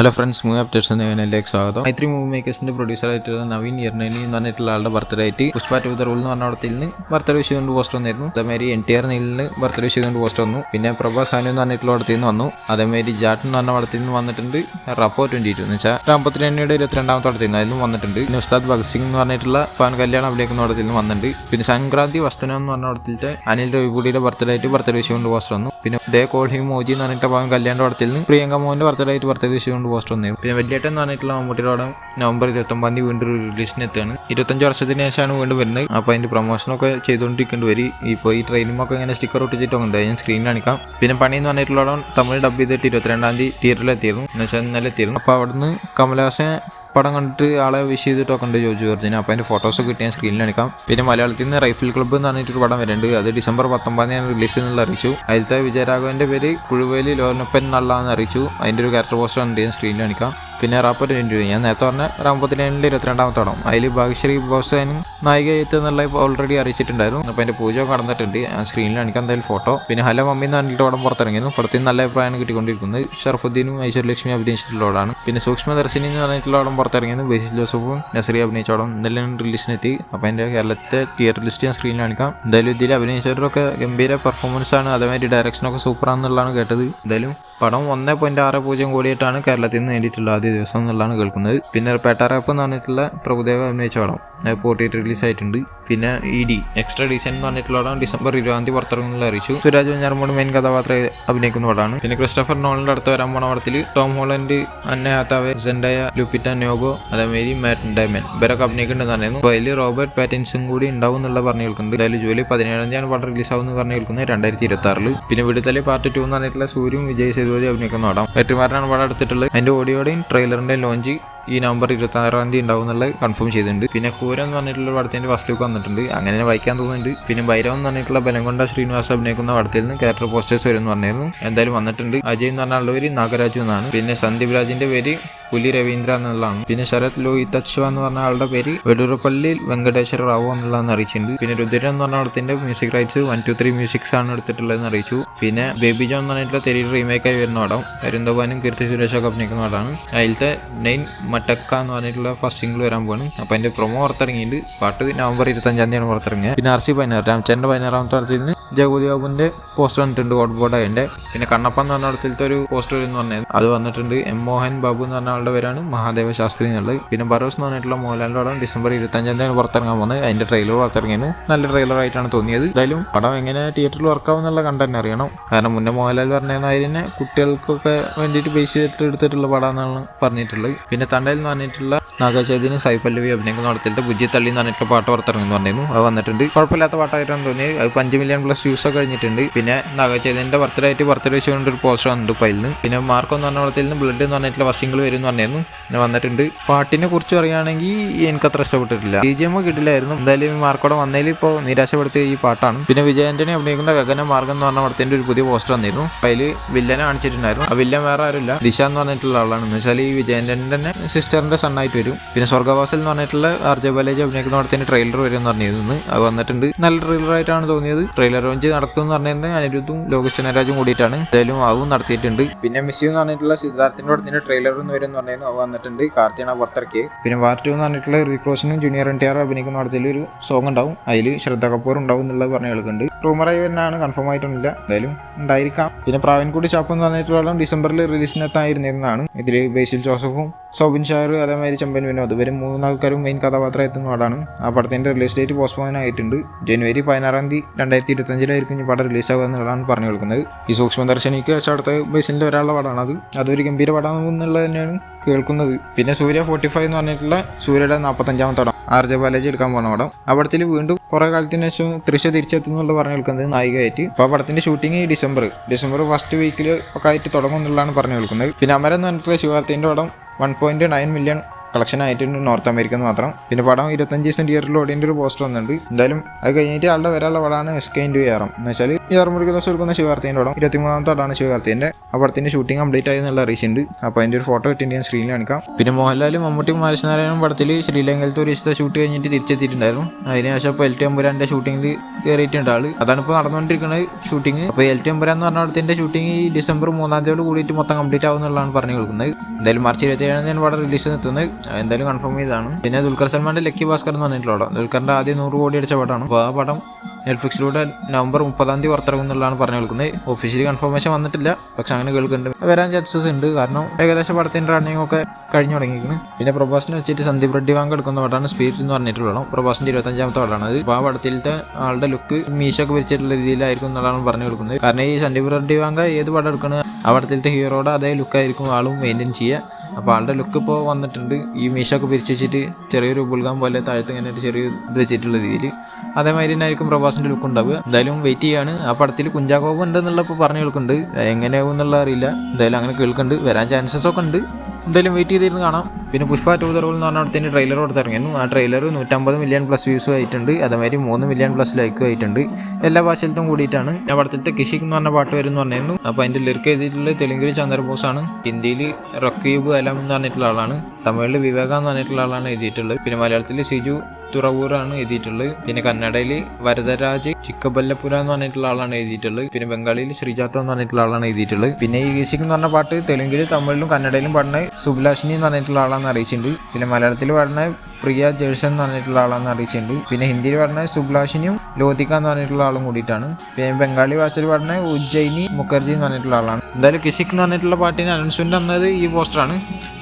Hello friends, movie updates എന്ന ചാനലിലേക്ക് സ്വാഗതം. മൈത്രി മൂവി മേക്കേഴ്സിന്റെ പ്രൊഡ്യൂസറായിട്ടുള്ള നവീൻ ഇർണനി എന്ന് പറഞ്ഞിട്ടുള്ള ആളുടെ ബർത്ത്ഡേ ആയിട്ട് പുഷ്പ 2 ദ റൂൾ എന്ന് പറഞ്ഞ അവിടത്തിൽ നിന്ന് ബർത്ത്ഡേ വിഷ് കൊണ്ട് പോസ്റ്റ് വന്നിരുന്നു. അതേമാതിരി NTR നീലിന് ബർത്ത്ഡേ വിഷ് കൊണ്ട് പോസ്റ്റ് വന്നു. പിന്നെ പ്രഭാസ് സാനു എന്ന് പറഞ്ഞിട്ടുള്ള അവിടത്തിൽ നിന്ന് വന്നു. അതേമാതിരി ജാട്ട് എന്ന് പറഞ്ഞ അവിടത്തിൽ നിന്ന് വന്നിട്ടുണ്ട്. റപ്പോ 22 എന്ന് വെച്ചാൽ രാംപത്തിരണ്ണിയുടെ 22ാമത്തെ അവിടത്തിൽ നിന്ന് അതിലും വന്നിട്ടുണ്ട്. പിന്നെ ഉസ്താദ് ഭഗത് സിംഗ് എന്ന് പറഞ്ഞിട്ടുള്ള പവൻ കല്യാണം അഭിനയിക്കുന്ന അവിടത്തിൽ നിന്ന് വന്നിട്ടുണ്ട്. പിന്നെ സംക്രാന്തി വസ്തുന എന്ന് പറഞ്ഞ അവിടത്തിലത്തെ അനിൽ രവിപൂടിയുടെ ബർത്ത്ഡേ ആയിട്ട് ബർത്ത്ഡേ വിഷ് കൊണ്ട് പോസ്റ്റ് വന്നു. പിന്നെ ദേ കോൾ ഹിം മോജി എന്ന് പറഞ്ഞിട്ട് പവൻ കല്യാണം അവിടത്തിൽ നിന്ന് പ്രിയങ്ക മോഹന്റെ ബർത്ത്ഡേ ആയിട്ട് ബർത്ത്ഡേ വിഷ് കൊണ്ട് പോസ്റ്റ് വന്നു. പിന്നെ വലിയേട്ടൻ എന്ന് പറഞ്ഞിട്ടുള്ള മമ്മൂട്ടിയുടെ നവംബർ 29 വീണ്ടും റിലീസിന് എത്തുകയാണ്. 25 വർഷത്തിന് ശേഷമാണ് വീണ്ടും വരുന്നത്. അപ്പോൾ അതിന്റെ പ്രൊമോഷനൊക്കെ ചെയ്തുകൊണ്ടിരിക്കേണ്ടി വരും. ഇപ്പോൾ ഈ ട്രെയിനിമൊക്കെ ഇങ്ങനെ സ്റ്റിക്കർ ഒട്ടിച്ചിട്ടൊക്കെ ഉണ്ട്. ഞാൻ സ്ക്രീനിൽ കാണിക്കാം. പിന്നെ പണി എന്ന് പറഞ്ഞിട്ടുള്ള തമിഴ് ഡബ് ചെയ്തിട്ട് 22-ാം തീയതി തിയേറ്ററിൽ എത്തിയിരുന്നു. എന്നുവെച്ചാൽ ഇന്നലെ എത്തിയിരുന്നു. അപ്പോൾ അവിടുന്ന് കമലഹാസൻ പടം കണ്ടിട്ട് ആളെ വിഷ് ചെയ്തിട്ടൊക്കെ ഉണ്ട് ജോർജ് ജോർജിന്. അപ്പോൾ അതിൻ്റെ ഫോട്ടോസ് കിട്ടി ഞാൻ സ്ക്രീനിൽ കാണിക്കാം. പിന്നെ മലയാളത്തിൽ നിന്ന് റൈഫിൾ ക്ലബ്ബ് എന്ന് പറഞ്ഞിട്ടൊരു പടം വരുന്നുണ്ട്. അത് ഡിസംബർ 19 റിലീസ് എന്നുള്ള അറിയിച്ചു. അതിലത്തെ വിജയരാഘവന്റെ പേര് കുഴുവേലി ലോനപ്പൻ എന്നുള്ളതെന്ന് അറിയിച്ചു. അതിൻ്റെ ഒരു ക്യാരക്ടർ പോസ്റ്റർ ഉണ്ട് ഞാൻ സ്ക്രീനിൽ കാണിക്കാം. പിന്നെ റാപ്പർ 22 ഞാൻ നേരത്തെ പറഞ്ഞ രാംപത്തിരണ്ണിൻ്റെ 22ാമത്തെ പടം. അതിൽ ഭാഗ്യശ്രീ ബോസനും നായികയെത്ത് എന്നുള്ള ഓൾറെഡി അറിയിച്ചിട്ടുണ്ടായിരുന്നു. അപ്പോൾ അതിൻ്റെ പൂജ കടന്നിട്ടുണ്ട്. ഞാൻ സ്ക്രീനിൽ കാണിക്കാം എന്തായാലും ഫോട്ടോ. പിന്നെ ഹല മമ്മി എന്ന് പറഞ്ഞിട്ട് പടം പുറത്തിറങ്ങിയിരുന്നു. പടത്തിന് നല്ല അഭിപ്രായമാണ് കിട്ടിക്കൊണ്ടിരിക്കുന്നത്. ഷർഫുദ്ദീനും ഐശ്വര്യലക്ഷ്മി അഭിനയിച്ചിട്ടുള്ളതാണ്. പിന്നെ സൂക്ഷ്മദർശിനി എന്ന് പറഞ്ഞിട്ടുള്ള പടം പുറത്തിറങ്ങിയത് ബേസിൽ ജോസഫും നസറി അഭിനയിച്ച പടം എന്തായാലും റിലീസിനെത്തി. അപ്പോൾ അതിൻ്റെ കേരളത്തിലെ തിയേറ്റർ ലിസ്റ്റ് ഞാൻ സ്ക്രീനിൽ കാണിക്കാം. എന്തായാലും ഇതിൽ അഭിനയിച്ചവരൊക്കെ ഗംഭീര പെർഫോമൻസ് ആണ്. അതേമാതിരി ഡയറക്ഷനൊക്കെ സൂപ്പറാണെന്നുള്ളതാണ് കേട്ടത്. എന്തായാലും പടം 1.60 കോടിയായിട്ടാണ് കേരളത്തിൽ നിന്ന് നേടിയിട്ടുള്ള ആദ്യ ദിവസം എന്നുള്ളതാണ് കേൾക്കുന്നത്. പിന്നെ പേട്ടാറാപ്പ് എന്ന് പറഞ്ഞിട്ടുള്ള പ്രഭുദേവ അഭിനയിച്ച പടം പോർട്ടിട്ട് റിലീസ് ആയിട്ടുണ്ട്. പിന്നെ ED എക്സ്ട്രാ ഡീസൻ എന്ന് പറഞ്ഞിട്ടുള്ള പടം ഡിസംബർ 20 പുറത്തിറങ്ങുന്നുള്ള അറിയിച്ചു. സുരാജ് വെഞ്ഞാറമൂട് മെയിൻ കഥാപാത്രം അഭിനയിക്കുന്ന പടമാണ്. പിന്നെ ക്രിസ്റ്റഫർ നോളന്റെ അടുത്ത് വരാൻ പോണ പടത്തിൽ ടോം ഹോളൻഡ്, അന്ന ഹാത്താവേ, സെൻഡായ, ലൂപ്പിറ്റ നോഗോ, അതേമാതിരി മാറ്റ് ഡയമൻ ഇവരൊക്കെ അഭിനയിക്കുന്നുണ്ടെന്ന് പറഞ്ഞിരുന്നു. അപ്പോൾ അതിൽ റോബർട്ട് പാറ്റിൻസും കൂടി ഉണ്ടാവും എന്നുള്ള പറഞ്ഞു കേൾക്കുന്നത്. എന്തായാലും ജൂലൈ 17 പടം റിലീസ് ആവുമെന്ന് പറഞ്ഞു കേൾക്കുന്നത് 2026. പിന്നെ വിടുതലി പാർട്ട് 2 എന്ന് പറഞ്ഞിട്ടുള്ള സൂര്യയും വിജയ് സേതുപതി അഭിനയിക്കുന്ന പടം വെട്ടിമാരനാണ് പടം എടുത്തിട്ടുള്ളത്. അതിന്റെ ഓഡിയോയുടെയും ട്രെയിലറിന്റെയും ലോഞ്ച് ഈ നവംബർ 26 ഉണ്ടാവും എന്നുള്ളത് കൺഫേം ചെയ്തിട്ടുണ്ട്. പിന്നെ കൂര എന്ന് പറഞ്ഞിട്ടുള്ള പടത്തിന്റെ ഫസ്റ്റ് ലുക്ക് വന്നിട്ടുണ്ട്. അങ്ങനെ വായിക്കാൻ തോന്നുന്നുണ്ട്. പിന്നെ ഭൈരവം എന്ന് പറഞ്ഞിട്ടുള്ള ബലംകൊണ്ട ശ്രീനിവാസ് അഭിനയിക്കുന്ന പടത്തിൽ നിന്ന് ക്യാരക്ടർ പോസ്റ്റേഴ്സ് വരും എന്ന് പറഞ്ഞിരുന്നു. എന്തായാലും വന്നിട്ടുണ്ട്. അജയ് എന്ന് പറഞ്ഞ പേര് നാഗരാജു എന്നാണ്. പിന്നെ സന്ദീപ് രാജിന്റെ പേര് പുലി രവീന്ദ്ര എന്നുള്ളതാണ്. പിന്നെ ശരത് ലോഹിതശ്വ എന്ന് പറഞ്ഞ ആളുടെ പേര് വെടൂരപ്പള്ളി വെങ്കടേശ്വര റാവു എന്നുള്ളതെന്ന് അറിയിച്ചിട്ടുണ്ട്. പിന്നെ രുദ്രൻ എന്ന് പറഞ്ഞ പടത്തിന്റെ മ്യൂസിക് റൈറ്റ്സ് 123 മ്യൂസിക്സ് ആണ് എടുത്തിട്ടുള്ളതെന്ന് അറിയിച്ചു. പിന്നെ ബേബി ജോൺ എന്ന് പറഞ്ഞിട്ടുള്ള തെരി റീമേക്കായി വരുന്ന പടം അരുന്ധവാനും കീർത്തി സുരേഷൊക്കെ അഭിനയിക്കുന്ന പടമാണ്. അതിലത്തെ നെയിൻ മട്ടക്ക എന്ന് പറഞ്ഞിട്ടുള്ള ഫസ്റ്റ് സിംഗിൾ വരാൻ പോവാണ്. അപ്പോൾ അതിന്റെ പ്രൊമോ പുറത്തിറങ്ങിയിട്ട് പാട്ട് നവംബർ 25 പുറത്തിറങ്ങിയത്. പിന്നെ RC 16 രാംചന്ദ്രന്റെ 16ാമത്തെ പടത്തിൽ നിന്ന് ജഗതി ബാബുവിന്റെ പോസ്റ്റർ വന്നിട്ടുണ്ട് കോഡ് ബോർഡ് അതിന്റെ. പിന്നെ കണ്ണപ്പ എന്ന് പറഞ്ഞ പടത്തിലത്തെ ഒരു പോസ്റ്റർ എന്ന് പറഞ്ഞത് അത് വന്നിട്ടുണ്ട്. M മോഹൻ ബാബു എന്ന് പറഞ്ഞ ആളുടെ പേരാണ് മഹാദേവ ശാസ്ത്രി എന്നുള്ളത്. പിന്നെ ബറോസ് എന്ന് പറഞ്ഞിട്ടുള്ള മോഹൻലാലിന്റെ പടം ഡിസംബർ 25 പുറത്തിറങ്ങാൻ പോകുന്നത്. അതിന്റെ ട്രെയിലർ പുറത്തിറങ്ങിയത് നല്ല ട്രെയിലർ ആയിട്ടാണ് തോന്നിയത്. എന്തായാലും പടം എങ്ങനെ തിയേറ്ററിൽ വർക്കാവും എന്നുള്ള കണ്ടന്റ് അറിയണം. കാരണം മുന്നേ മോഹൻലാൽ പറഞ്ഞതിന് തന്നെ കുട്ടികൾക്കൊക്കെ വേണ്ടിയിട്ട് ബേസ് ചെയ്തിട്ട് എടുത്തിട്ടുള്ള പടമെന്നാണ് പറഞ്ഞിട്ടുള്ളത്. പിന്നെ തണ്ടയിൽ എന്ന് പറഞ്ഞിട്ടുള്ള നാഗചൈതന്യ സൈപല്ലവി അഭിനയിക്കുന്ന പടത്തിലത്തെ ബുജ്ജി തള്ളി എന്ന് പറഞ്ഞിട്ടുള്ള പാട്ട് പുറത്തിറങ്ങുന്നു പറഞ്ഞിരുന്നു. അത് വന്നിട്ടുണ്ട്. കുഴപ്പമില്ലാത്ത പാട്ടായിട്ടാണ് തോന്നിയത്. അത് 5 മില്യൺ+ വ്യൂസ് ഒക്കെ കഴിഞ്ഞിട്ടുണ്ട്. പിന്നെ നാഗചൈതന്യന്റെ ബർത്ത്ഡേ ആയിട്ട് ബർത്ത്ഡേ വിഷ് കൊണ്ട് ഒരു പോസ്റ്റർ വന്നിട്ടുണ്ട് ഇപ്പോൾ അതിൽ നിന്ന്. പിന്നെ മാർക്കോ എന്ന് പറഞ്ഞ പടത്തിൽ നിന്ന് ബ്ലഡ് എന്ന് പറഞ്ഞിട്ടുള്ള ഫസ്റ്റ് സിംഗിൾ വരും എന്ന് പറഞ്ഞിരുന്നു. പിന്നെ വന്നിട്ടുണ്ട്. പാട്ടിനെ കുറിച്ച് പറയുകയാണെങ്കിൽ എനിക്ക് അത്ര ഇഷ്ടപ്പെട്ടിട്ടില്ല. BGM കിട്ടില്ലായിരുന്നു. എന്തായാലും മാർക്കോടെ വന്നതിൽ ഇപ്പോൾ നിരാശപ്പെടുത്തിയ ഈ പാട്ടാണ്. പിന്നെ വിജയ് ആന്റണി അഭിനയിക്കുന്ന ഗഗന മാർഗം എന്ന് പറഞ്ഞ പടത്തിന്റെ ഒരു പുതിയ പോസ്റ്റർ വന്നിരുന്നു. അതിൽ വില്ലനെ കാണിച്ചിട്ടുണ്ടായിരുന്നു. ആ വില്ലൻ വേറെ ആരുമില്ല, ദിശ എന്ന് പറഞ്ഞിട്ടുള്ള ആളാണ്. എന്ന് വെച്ചാൽ ഈ വിജയ് ആന്റണിന്റെ തന്നെ സിസ്റ്ററിന്റെ സണ്ണായിട്ട് വരും. പിന്നെ സ്വർഗവാസൽ എന്ന് പറഞ്ഞിട്ടുള്ള RJ ബാലേജി അഭിനയിക്കുന്ന പടത്തിന്റെ ട്രെയിലർ വരും എന്ന് പറഞ്ഞിരുന്നു. അത് വന്നിട്ടുണ്ട്. നല്ല ട്രെയിലർ ആയിട്ടാണ് തോന്നിയത്. ട്രെയിലർ ലോഞ്ച് നടത്തുമെന്ന് പറഞ്ഞിരുന്നത് അനിരുദ്ധും ലോകേഷ് രാജും കൂടിയിട്ടാണ്. എന്തായാലും അതും നടത്തിയിട്ടുണ്ട്. പിന്നെ മിസ് യു എന്ന് പറഞ്ഞിട്ടുള്ള സിദ്ധാർത്ഥിന്റെ പടത്തിന്റെ ട്രെയിലർ എന്ന് വരും എന്ന് പറഞ്ഞിരുന്നു. അത് വന്നിട്ടുണ്ട്. കാർത്തിയാണ് പുറത്തിറക്കിയത്. പിന്നെ വാർ 2 എന്ന് പറഞ്ഞിട്ടുള്ള റിക്രോഷനും ജൂനിയർ NTR അഭിനയിക്കുന്ന പടത്തിൽ ഒരു സോങ് ഉണ്ടാവും. അതിൽ ശ്രദ്ധ കപൂർ ഉണ്ടാവും എന്നുള്ളത് പറഞ്ഞു കേൾക്കുന്നുണ്ട്. റൂമറായി വരുന്നതാണ്, കൺഫേം ആയിട്ടൊന്നുമില്ല. എന്തായാലും ഉണ്ടായിരിക്കാം. പിന്നെ പ്രാവൻകുടി ചാപ്പ് എന്ന് പറഞ്ഞിട്ടുള്ള ഡിസംബറിൽ റിലീസിനെത്തായിരുന്നതാണ്. ഇതിൽ ബേസിൽ ജോസഫും സോബിൻ ഷാർ അതേമാതിരി ചെമ്പൻ വിനോദ് ഇവരും 3 ആൾക്കാരും മെയിൻ കഥാപാത്രം എത്തുന്ന പടമാണ്. ആ പടത്തിന്റെ റിലീസ് ഡേറ്റ് പോസ്റ്റ്പോൺ ആയിട്ടുണ്ട്. ജനുവരി 16 2025 ഈ പടം റിലീസാകുക എന്നുള്ളതാണ് പറഞ്ഞു കേൾക്കുന്നത്. ഈ സൂക്ഷ്മദർശനിക്ക് വെച്ച അടുത്ത ബേസിന്റെ ഒരാളുടെ പടമാണ്. അതൊരു ഗംഭീര പടമാണെന്നുള്ളത് തന്നെയാണ് കേൾക്കുന്നത്. പിന്നെ സൂര്യ 45 എന്ന് പറഞ്ഞിട്ടുള്ള സൂര്യയുടെ 45ാമത്തെ പടം RJ ബാലേജി എടുക്കാൻ പോകുന്ന പടം. ആ പടത്തിൽ വീണ്ടും കുറെ കാലത്തിന് ശേഷം തൃശ്ശ തിരിച്ചെത്തുന്നുള്ള പറഞ്ഞു കേൾക്കുന്നത് നായികയായിട്ട്. അപ്പോൾ ആ പടത്തിന്റെ ഷൂട്ടിംഗ് ഡിസംബർ ഫസ്റ്റ് വീക്കിൽ ഒക്കെ ആയിട്ട് തുടങ്ങും എന്നുള്ളതാണ് പറഞ്ഞു കേൾക്കുന്നത്. പിന്നെ അമരൻ എന്ന് പറഞ്ഞിട്ടുള്ള ശിവാർത്തിന്റെ പടം 1.9 മില്യൺ കളക്ഷൻ ആയിട്ടുണ്ട് നോർത്ത് അമേരിക്ക മാത്രം. പിന്നെ പടം 25 ദിവസം തിയേറ്ററിൽ ഓടിൻ്റെ ഒരു പോസ്റ്റർ വന്നിട്ടുണ്ട്. എന്തായാലും അത് കഴിഞ്ഞിട്ട് ആളുടെ വരാനുള്ള പടമാണ് SK***. എന്ന് വെച്ചാൽ ഈ 6 ദിവസം എടുക്കുന്ന ശിവകാർത്തികൻ്റെ പടം 23ാമത്തെ പടമാണ് ശിവകാർത്തികൻ്റെ. ആ പടത്തിൻ്റെ ഷൂട്ടിംഗ് കംപ്ലീറ്റ് ആയി എന്നുള്ള അറിയിച്ചിട്ടുണ്ട്. അപ്പോൾ അതിൻ്റെ ഒരു ഫോട്ടോ കിട്ടിയിട്ട് ഞാൻ സ്ക്രീനിൽ കാണിക്കാം. പിന്നെ മോഹൻലാലും മമ്മൂട്ടിയും മാനസനാരായണനും പടത്തിൽ ശ്രീലങ്കയിലത്തെ ഒരു ദിവസത്തെ ഷൂട്ട് കഴിഞ്ഞിട്ട് തിരിച്ചെത്തിയിട്ടുണ്ടായിരുന്നു. അതിനുശേഷം ഇപ്പോൾ LT എമ്പുരാൻ്റെ ഷൂട്ടിങ്ങിൽ കയറിയിട്ടുണ്ട് ആള്. അതാണ് ഇപ്പോൾ നടന്നുകൊണ്ടിരിക്കുന്നത് ഷൂട്ടിങ്. അപ്പോൾ LT എമ്പുരാൻ എന്ന് പറഞ്ഞ പടത്തിൻ്റെ ഷൂട്ടിംഗ് ഡിസംബർ 3-ാം തീയതിയോട് കൂടിയിട്ട് മൊത്തം കംപ്ലീറ്റ് ആവുമെന്നുള്ളതാണ് പറഞ്ഞു കൊടുക്കുന്നത്. എന്തായാലും മാർച്ച് 27-ാണ് പടം റിലീസ് എത്തുന്നത്. എന്തായാലും കൺഫേം ചെയ്താണ്. പിന്നെ ദുൽഖർ സൽമാൻ്റെ ലക്കി ഭാസ്കർ എന്ന് പറഞ്ഞിട്ടുള്ള പടം ദുൽഖറിൻ്റെ ആദ്യം 100 കോടി അടിച്ച പടമാണ്. അപ്പോൾ ആ പടം നെറ്റ്ഫ്ലിക്സിലൂടെ നവംബർ 30-ാം തീയതി പുറത്തിറങ്ങും എന്നുള്ളതാണ് പറഞ്ഞു കേൾക്കുന്നത്. ഒഫീഷ്യലി കൺഫർമേഷൻ വന്നിട്ടില്ല, പക്ഷെ അങ്ങനെ കേൾക്കുന്നുണ്ട്. വരാൻ ചാൻസസ് ഉണ്ട്, കാരണം ഏകദേശം പടത്തിൻ്റെ റണ്ണിങ് ഒക്കെ കഴിഞ്ഞു തുടങ്ങിയിരിക്കുന്നു. പിന്നെ പ്രഭാസിനെ വെച്ചിട്ട് സന്ദീപ് റെഡ്ഡി വാങ്ക എടുക്കുന്ന പടമാണ് സ്പിരിറ്റ് എന്ന് പറഞ്ഞിട്ടുള്ള പടം. പ്രഭാസിൻ്റെ 25ാമത്തെ പടമാണ് അത്. അപ്പോൾ ആ പടത്തിലത്തെ ആളുടെ ലുക്ക് മീശൊക്കെ പിരിച്ചിട്ടുള്ള രീതിയിലായിരിക്കും എന്നുള്ളതാണ് പറഞ്ഞു കൊടുക്കുന്നത്. കാരണം ഈ സന്ദീപ് റെഡ്ഡി വാങ്ക ഏത് പടം എടുക്കുന്നത് ആ പടത്തിലത്തെ ഹീറോയുടെ അതേ ലുക്കായിരിക്കും ആളും മെയിൻറ്റെയിൻ ചെയ്യുക. അപ്പോൾ ആളുടെ ലുക്ക് ഇപ്പോൾ വന്നിട്ടുണ്ട്. ഈ മീശൊക്കെ പിരിച്ച് വെച്ചിട്ട് ചെറിയൊരു ബുൾഗാം പോലെ താഴത്ത് ഇങ്ങനെ ഒരു ചെറിയ ഇത് വെച്ചിട്ടുള്ള രീതിയിൽ അതേമാതിരി തന്നെ ആയിരിക്കും പ്രഭാസിൻ്റെ ലുക്ക് ഉണ്ടാവുക. എന്തായാലും വെയിറ്റ് ചെയ്യാണ്. ആ പടത്തിൽ കുഞ്ചാക്കോബ് ഉണ്ടെന്നുള്ള ഇപ്പോൾ പറഞ്ഞു കേൾക്കുന്നുണ്ട്. എങ്ങനെയാവും എന്നുള്ള അറിയില്ല. എന്തായാലും അങ്ങനെ കേൾക്കുന്നുണ്ട്. വരാൻ ചാൻസസ് ഒക്കെ ഉണ്ട്. എന്തായാലും വെയിറ്റ് ചെയ്തിരുന്ന് കാണാം. പിന്നെ പുഷ്പ 2 The Rule എന്ന് പറഞ്ഞ പടത്തിൻ്റെ ട്രെയിലർ കൊടുത്തിറങ്ങിയിരുന്നു. ആ ട്രെയിലർ 150 മില്യൺ പ്ലസ് വ്യൂസും ആയിട്ടുണ്ട്. അതേമാതിരി 3 മില്യൺ പ്ലസ് ലൈക്കും ആയിട്ടുണ്ട്. എല്ലാ ഭാഷയിലും കൂടിയിട്ടാണ്. ആ പടത്തിലത്തെ കിഷിക് എന്ന് പറഞ്ഞ പാട്ട് വരും എന്ന് പറഞ്ഞിരുന്നു. അപ്പോൾ അതിൻ്റെ ലിറിക്ക് എഴുതിയിട്ടുള്ളത് തെലുങ്കിൽ ചന്ദ്രബോസാണ്, ഹിന്ദിയിൽ റക്കീബ് അലം എന്ന് പറഞ്ഞിട്ടുള്ള ആളാണ്, തമിഴിൽ വിവേക എന്ന് പറഞ്ഞിട്ടുള്ള ആളാണ് എഴുതിയിട്ടുള്ളത്. പിന്നെ മലയാളത്തിൽ സിജു തുറവൂറാണ് എഴുതിയിട്ടുള്ളത്. പിന്നെ കന്നഡയിൽ വരദരാജ് ചിക്കബല്ലപുര എന്ന് പറഞ്ഞിട്ടുള്ള ആളാണ് എഴുതിയിട്ടുള്ളത്. പിന്നെ ബംഗാളിയിൽ ശ്രീജാത്ത എന്ന് പറഞ്ഞിട്ടുള്ള ആളാണ് എഴുതിയിട്ടുള്ളത്. പിന്നെ ഈ ഗീസിക് എന്ന് പറഞ്ഞ പാട്ട് തെലുങ്കിൽ തമിഴിലും കന്നഡയിലും പാടുന്ന സുബ്ലാഷിനി എന്ന് പറഞ്ഞിട്ടുള്ള ആളാണെന്ന് അറിയിച്ചിട്ടുണ്ട്. പിന്നെ മലയാളത്തിൽ പാടുന്ന പ്രിയ ജേഴ്സൺ എന്ന് പറഞ്ഞിട്ടുള്ള ആളാണെന്ന് അറിയിച്ചിട്ടുണ്ട്. പിന്നെ ഹിന്ദിയിൽ പാടുന്ന സുബ്ലാഷിനിയും ലോതിക എന്ന് പറഞ്ഞിട്ടുള്ള ആളും കൂടിയിട്ടാണ്. പിന്നെ ബംഗാളി ഭാഷയിൽ പാടുന്ന ഉജ്ജയിനി മുഖർജി എന്ന് പറഞ്ഞിട്ടുള്ള ആളാണ്. എന്തായാലും കിഷിക് എന്ന് പറഞ്ഞിട്ടുള്ള പാട്ടിന് അനൗൺസ്മെന്റ് വന്നത് ഈ പോസ്റ്ററാണ്.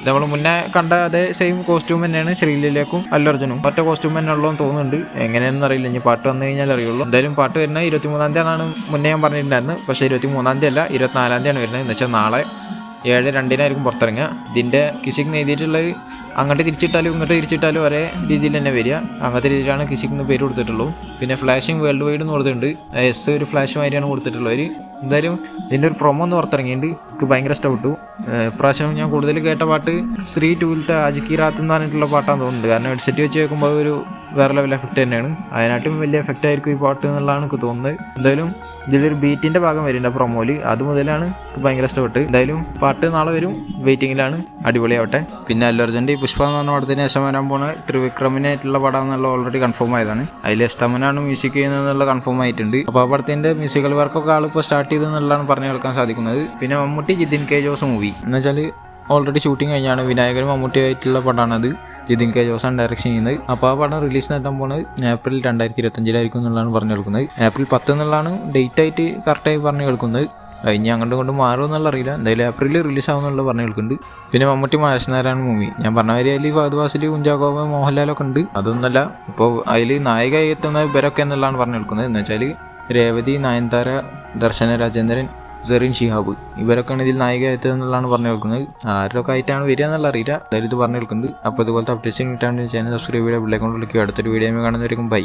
നമ്മൾ മുന്നേ കണ്ട അതേ സെയിം കോസ്റ്റ്യൂം തന്നെയാണ് ശ്രീലീലയ്ക്കും അല്ലു അർജുനും. ഒറ്റ കോസ്റ്റ്യൂം തന്നെ ഉള്ളതെന്ന് തോന്നുന്നുണ്ട്. എങ്ങനെയാണെന്ന് അറിയില്ല, ഇനി പാട്ട് വന്നു കഴിഞ്ഞാൽ അറിയുള്ളൂ. എന്തായാലും പാട്ട് വരുന്നത് 23-ാം തീയതിയാണ് മുന്നേ ഞാൻ പറഞ്ഞിട്ടുണ്ടായിരുന്നു. പക്ഷേ 23-ാം തീയതി അല്ല, 24-ാം തീയതിയാണ് വരുന്നത്. എന്ന് വെച്ചാൽ നാളെ 7/2 പുറത്തിറങ്ങുക. ഇതിൻ്റെ കിസിക് എഴുതിയിട്ടുള്ളത് അങ്ങോട്ട് തിരിച്ചിട്ടാലും ഇങ്ങോട്ട് തിരിച്ചിട്ടാലും ഒരേ രീതിയിൽ തന്നെ വരിക. അങ്ങനത്തെ രീതിയിലാണ് കിസിക്കിന് പേര് കൊടുത്തിട്ടുള്ളൂ. പിന്നെ ഫ്ലാഷിങ് വേൾഡ് വൈഡ് എന്ന് കൊടുത്തിട്ടുണ്ട്. ഒരു ഫ്ലാഷ് മാതിരിയാണ് കൊടുത്തിട്ടുള്ളത്. എന്തായാലും ഇതിൻ്റെ ഒരു പ്രൊമോ ഒന്ന് പുറത്തിറങ്ങിയിട്ടുണ്ട്. എനിക്ക് ഭയങ്കര ഇഷ്ടപ്പെട്ടു. ഇപ്രാവശ്യം ഞാൻ കൂടുതൽ കേട്ട പാട്ട് 3-2-ത്തെ ആജിക്കി റാത്ത് എന്ന് പറഞ്ഞിട്ടുള്ള പാട്ടാന്ന് തോന്നുന്നുണ്ട്. കാരണം ഹെഡ്സെറ്റ് വെച്ച് കേൾക്കുമ്പോൾ ഒരു വേറെ ലെവൽ എഫക്റ്റ് തന്നെയാണ്. അതിനായിട്ടും വലിയ എഫക്റ്റ് ആയിരിക്കും ഈ പാട്ട് എന്നുള്ളതാണ് എനിക്ക് തോന്നുന്നത്. എന്തായാലും ഇതിലൊരു ബീറ്റിൻ്റെ ഭാഗം വരുന്നുണ്ട് പ്രൊമോയിൽ. അത് മുതലാണ് എനിക്ക് ഭയങ്കര ഇഷ്ടപ്പെട്ട്. എന്തായാലും പാട്ട് നാളെ വരും, വെയിറ്റിങ്ങിലാണ്. അടിപൊളിയാവട്ടെ. പിന്നെ അല്ലു അർജുൻ്റെ ഈ പുഷ്പ എന്ന് പറഞ്ഞ പടത്തിന് ശേഷം വരാൻ പോകുന്ന ത്രിവിക്രമിനായിട്ടുള്ള പടം എന്നുള്ള ഓൾറെഡി കൺഫേം ആയതാണ്. അതിൽ എസ്തമനാണ് മ്യൂസിക് ചെയ്യുന്നതെന്നുള്ള കൺഫേം ആയിട്ടുണ്ട്. അപ്പോൾ ആ പടത്തിൻ്റെ മ്യൂസിക്കൽ വർക്കൊക്കെ ആളിപ്പോൾ സ്റ്റാർട്ട് ചെയ്തെന്നുള്ളതാണ് പറഞ്ഞു കേൾക്കാൻ സാധിക്കുന്നത്. പിന്നെ മമ്മൂട്ടി ജിതിൻ കെ ജോസ് മൂവി എന്ന് വെച്ചാൽ ഓൾറെഡി ഷൂട്ടിംഗ് കഴിഞ്ഞാണ്. വിനായകനും മമ്മൂട്ടിയായിട്ടുള്ള പടമാണത്. ജിതിൻ കെ ജോസാണ് ഡയറക്ഷൻ ചെയ്യുന്നത്. അപ്പോൾ ആ പടം റിലീസ് നടത്താൻ പോകുന്നത് ഏപ്രിൽ 2025 എന്നുള്ളതാണ് പറഞ്ഞു കേൾക്കുന്നത്. ഏപ്രിൽ 10 എന്നുള്ളതാണ് ഡേറ്റ് ആയിട്ട് കറക്റ്റായി പറഞ്ഞു കേൾക്കുന്നത്. ഇനി അങ്ങോട്ടും കൊണ്ട് മാറുമെന്നുള്ള അറിയില്ല. എന്തായാലും ഏപ്രിലിൽ റിലീസ് ആവുമെന്നുള്ള പറഞ്ഞു കേൾക്കുന്നുണ്ട്. പിന്നെ മമ്മൂട്ടി മാനസനാരായണൻ മൂവി ഞാൻ പറഞ്ഞ മാതിരി അതിൽ ഫഹദ് ഫാസിൽ, കുഞ്ചാക്കോബ്, മോഹൻലാലൊക്കെ ഉണ്ട്. അതൊന്നുമല്ല, ഇപ്പോൾ അതിൽ നായികയായി എത്തുന്ന ഇവരൊക്കെ എന്നുള്ളതാണ് പറഞ്ഞു കേൾക്കുന്നത്. എന്ന് വെച്ചാൽ രേവതി, നയൻതാര, ദർശന രാജേന്ദ്രൻ, സെറിൻ ഷിഹാബ് ഇവരൊക്കെയാണ് ഇതിൽ നായിക എത്തുന്നതാണ് പറഞ്ഞു കേൾക്കുന്നത്. ആരൊക്കെ ആയിട്ടാണ് വരിക എന്നുള്ള അറിയില്ല. എന്തായാലും ഇത് പറഞ്ഞു കേൾക്കുന്നുണ്ട്. അപ്പോൾ ഇതുപോലത്തെ അപ്ഡേഷൻ കിട്ടാൻ ചാനൽ സബ്സ്ക്രൈബ് ചെയ്യുക, പിള്ളേരെ കൊണ്ട് വിളിക്കുക. അടുത്തൊരു വീഡിയോ കാണുന്നവരേക്കും ബൈ.